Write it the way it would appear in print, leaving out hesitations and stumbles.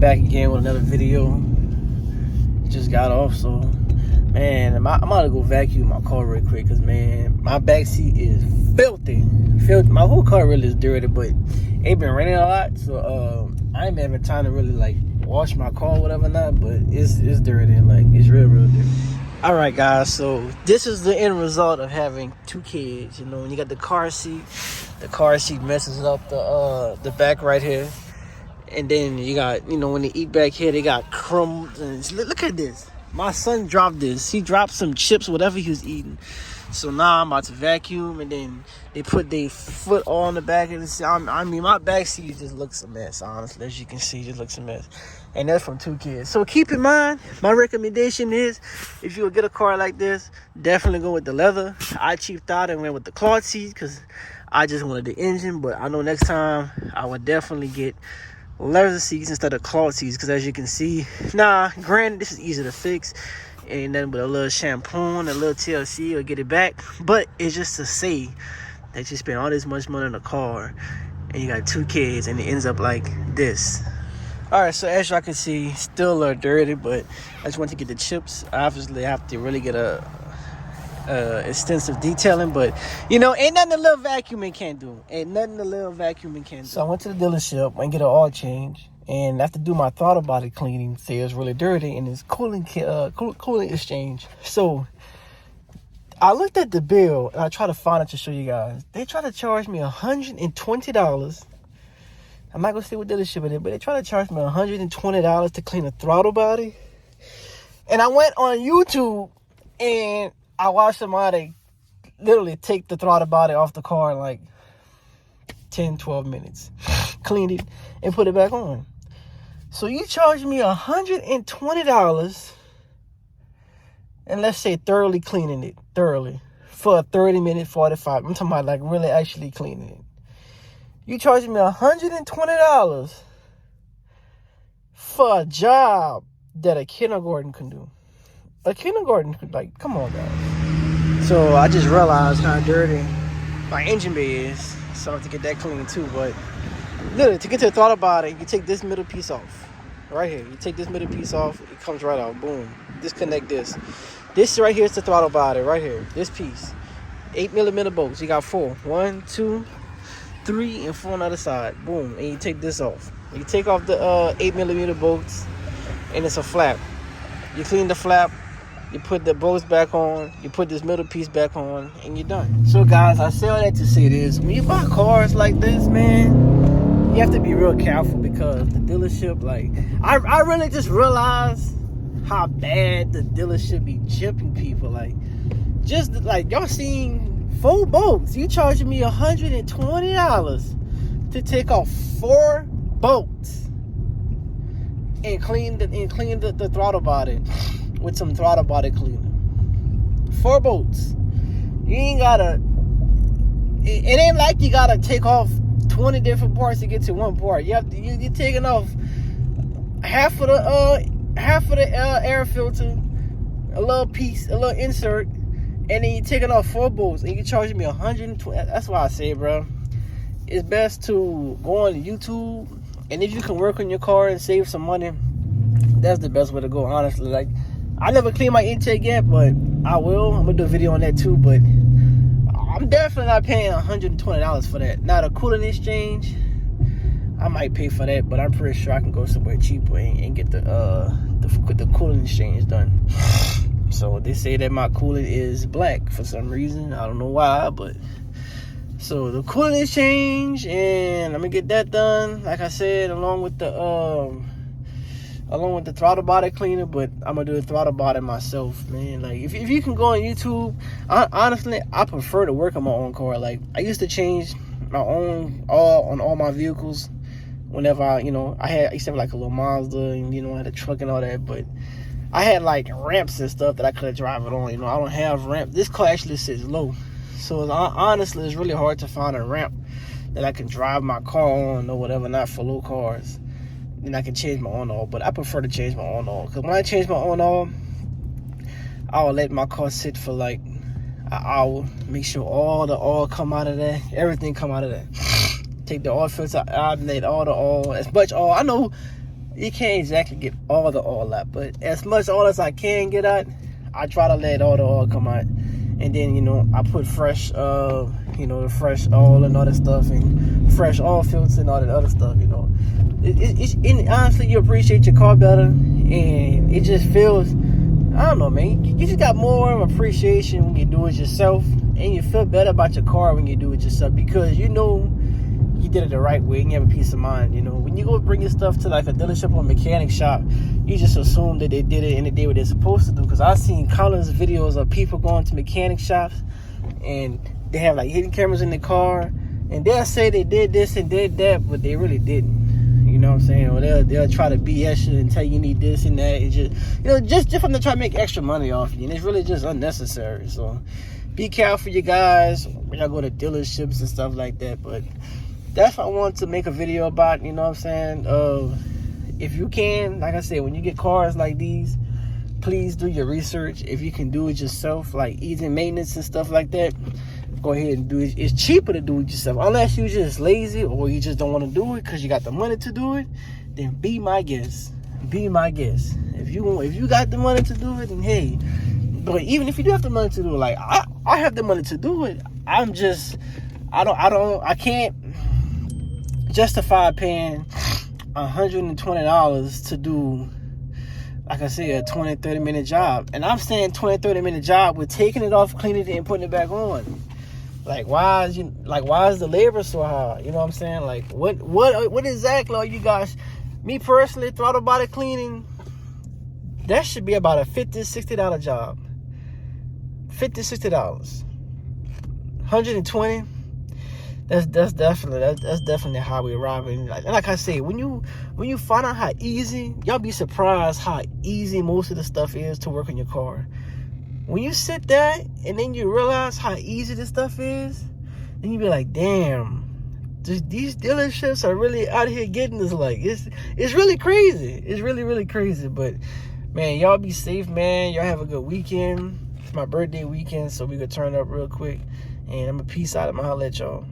back again with another video. Just got off, so man, I'm about to go vacuum my car real quick, cause man, my back seat is filthy. My whole car really is dirty, but it been raining a lot, so I ain't having time to really like wash my car or whatever not, but it's dirty and like it's real dirty. All right, guys, so this is the end result of having two kids. You know, when you got the car seat messes up the back right here. And then you got, you know, when they eat back here, they got crumbs. And look at this. My son dropped this. He dropped some chips, whatever he was eating. So now I'm about to vacuum, and then they put their foot all on the back of the seat. I mean, my back seat just looks a mess, honestly. As you can see, it just looks a mess. And that's from two kids. So keep in mind, my recommendation is, if you will get a car like this, definitely go with the leather. I cheaped out and went with the cloth seat because I just wanted the engine. But I know next time I would definitely get leather seats instead of cloth seats, because as you can see, granted, this is easy to fix. Ain't nothing but a little shampoo and a little TLC will get it back. But it's just to say that you spend all this much money on a car and you got two kids and it ends up like this. Alright, so as y'all can see, still a little dirty, but I just want to get the chips. Obviously, I have to really get a extensive detailing, but you know, ain't nothing a little vacuuming can't do. So I went to the dealership and get an oil change, and after do my throttle body cleaning, say it's really dirty, and it's cooling exchange. So I looked at the bill and I tried to find it to show you guys. They tried to charge me $120. I'm not gonna say what dealership it is, but they tried to charge me $120 to clean a throttle body. And I went on YouTube and I watched somebody literally take the throttle body off the car in like 10-12 minutes, cleaned it and put it back on. So you charge me $120 and let's say thoroughly cleaning it for a 30-minute, 45. I'm talking about like really actually cleaning it. You charging me $120 for a job that a kindergarten can do. A kindergarten could, like, come on, guys. So I just realized how dirty my engine bay is, so I have to get that clean too. But literally, to get to the throttle body, you take this middle piece off. Right here. You take this middle piece off, it comes right out. Boom. Disconnect this. This right here is the throttle body, right here. This piece. 8mm bolts. You got 4. 1, 2, 3, and 4 on the other side. Boom. And you take this off. You take off the 8mm bolts, and it's a flap. You clean the flap. You put the bolts back on, you put this middle piece back on, and you're done. So guys, I say all that to say this. When you buy cars like this, man, you have to be real careful, because the dealership, like, I really just realized how bad the dealership be chipping people. Like, just like, y'all seen 4 bolts. You charging me $120 to take off 4 bolts and clean the throttle body with some throttle body cleaner. 4 bolts. You ain't gotta, it ain't like you gotta take off 20 different parts to get to one part. You're taking off half of the air filter, a little piece, a little insert, and then you're taking off 4 bolts, and you're charging me $120. That's why I say, bro, it's best to go on YouTube, and if you can work on your car and save some money, that's the best way to go, honestly. Like, I never cleaned my intake yet, but I will. I'm gonna do a video on that too, but I'm definitely not paying $120 for that. Now, the cooling exchange, I might pay for that, but I'm pretty sure I can go somewhere cheaper and get the cooling exchange done. So they say that my coolant is black for some reason. I don't know why, but so the cooling exchange, and I'm gonna get that done, like I said, along with the throttle body cleaner. But I'm gonna do the throttle body myself, man. Like, if you can go on YouTube, honestly, I prefer to work on my own car. Like, I used to change my own oil on all my vehicles whenever I used to have like a little Mazda, and I had a truck and all that, but I had like ramps and stuff that I could drive it on. I don't have ramp. This car actually sits low, so honestly, it's really hard to find a ramp that I can drive my car on or whatever, not for low cars. Then I can change my own oil, but I prefer to change my own oil, because when I change my own oil, I'll let my car sit for like an hour, make sure all the oil come out of there, everything come out of there. Take the oil filter out, eliminate all the oil, as much oil. I know you can't exactly get all the oil out, but as much oil as I can get out, I try to let all the oil come out. And then, you know, I put fresh, the fresh oil and all that stuff, and fresh oil filters and all that other stuff, you know. And honestly, you appreciate your car better, and it just feels, I don't know, man. You just got more of appreciation when you do it yourself, and you feel better about your car when you do it yourself, because you know you did it the right way and you have a peace of mind. You know, when you go bring your stuff to like a dealership or a mechanic shop, you just assume that they did it and they did what they're supposed to do. Because I've seen countless videos of people going to mechanic shops and they have like hidden cameras in the car, and they'll say they did this and did that, but they really didn't. You know what I'm saying? Or they'll try to BS you and tell you need this and that. It's just, you know, just for them to try to make extra money off you, and it's really just unnecessary. So be careful, you guys, when y'all go to dealerships and stuff like that. But that's what I want to make a video about, you know what I'm saying? If you can, like I said, when you get cars like these, please do your research. If you can do it yourself, like easy maintenance and stuff like that, go ahead and do it. It's cheaper to do it yourself. Unless you're just lazy or you just don't want to do it because you got the money to do it, then be my guest. Be my guest. If you got the money to do it, then hey. But even if you do have the money to do it, like I have the money to do it, I can't justify paying $120 to do, like I said, a 20-30 minute job. And I'm saying 20-30 minute job with taking it off, cleaning it, and putting it back on. Like why is the labor so high? You know what I'm saying? Like what exactly are you guys? Me personally, throttle body cleaning, that should be about a $50-$60 job. $50-$60. 120. That's definitely how we arrive. And like I say, when you find out how easy, y'all be surprised how easy most of the stuff is to work on your car. When you sit there and then you realize how easy this stuff is, then you be like, damn, these dealerships are really out here getting this. Like it's really crazy. It's really, really crazy. But man, y'all be safe, man. Y'all have a good weekend. It's my birthday weekend, so we could turn up real quick. And I'm a peace out. I'm gonna holler at y'all.